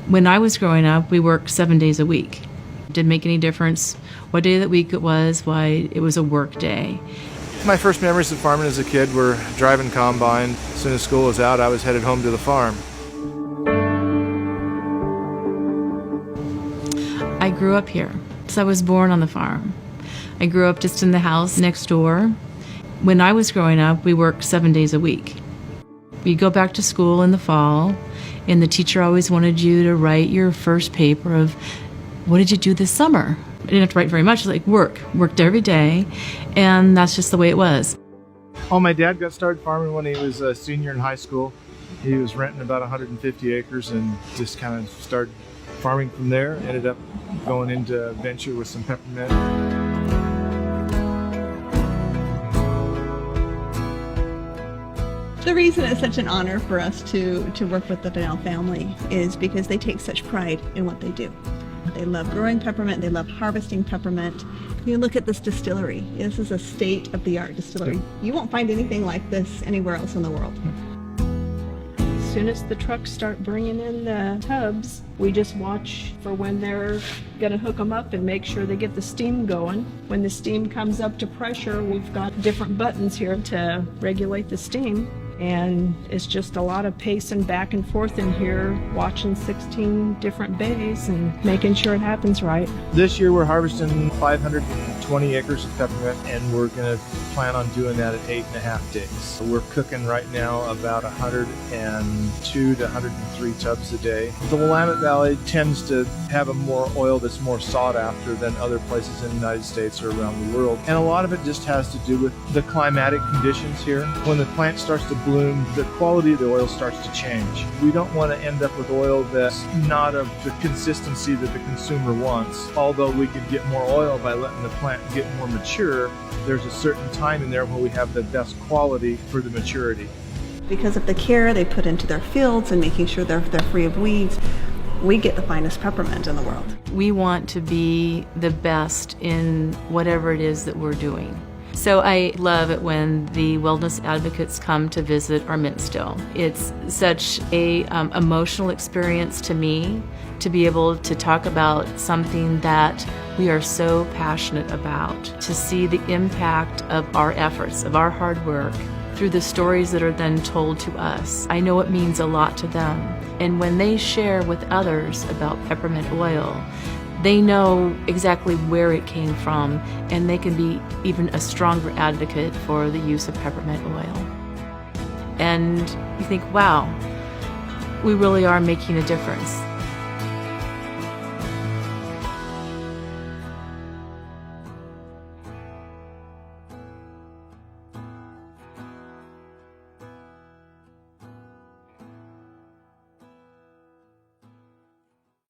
When I was growing up, we worked 7 days a week. Didn't make any difference what day of the week it was, why it was a work day. My first memories of farming as a kid were driving combine. As soon as school was out, I was headed home to the farm. I grew up here, so I was born on the farm. I grew up just in the house next door. When I was growing up, we worked 7 days a week. We'd go back to school in the fall, and the teacher always wanted you to write your first paper of, what did you do this summer? I didn't have to write very much, like worked every day, and that's just the way it was. Oh, my dad got started farming when he was a senior in high school. He was renting about 150 acres and just kind of started farming from there. Ended up going into venture with some peppermint. The reason it's such an honor for us to work with the Vanell family is because they take such pride in what they do. They love growing peppermint, they love harvesting peppermint. You look at this distillery. This is a state-of-the-art distillery. You won't find anything like this anywhere else in the world. As soon as the trucks start bringing in the tubs, we just watch for when they're gonna hook them up and make sure they get the steam going. When the steam comes up to pressure, we've got different buttons here to regulate the steam. And it's just a lot of pacing back and forth in here, watching 16 different bays and making sure it happens right. This year we're harvesting 520 acres of peppermint, and we're going to plan on doing that at 8.5 days. We're cooking right now about 102 to 103 tubs a day. The Willamette Valley tends to have a more oil that's more sought after than other places in the United States or around the world. And a lot of it just has to do with the climatic conditions here. When the plant starts to bloom, the quality of the oil starts to change. We don't want to end up with oil that's not of the consistency that the consumer wants. Although we could get more oil by letting the plant get more mature, there's a certain time in there when we have the best quality for the maturity. Because of the care they put into their fields and making sure they're free of weeds, we get the finest peppermint in the world. We want to be the best in whatever it is that we're doing. So I love it when the wellness advocates come to visit our mint still. It's such a emotional experience to me to be able to talk about something that we are so passionate about, to see the impact of our efforts, of our hard work, through the stories that are then told to us. I know it means a lot to them. And when they share with others about peppermint oil, they know exactly where it came from, and they can be even a stronger advocate for the use of peppermint oil. And you think, wow, we really are making a difference.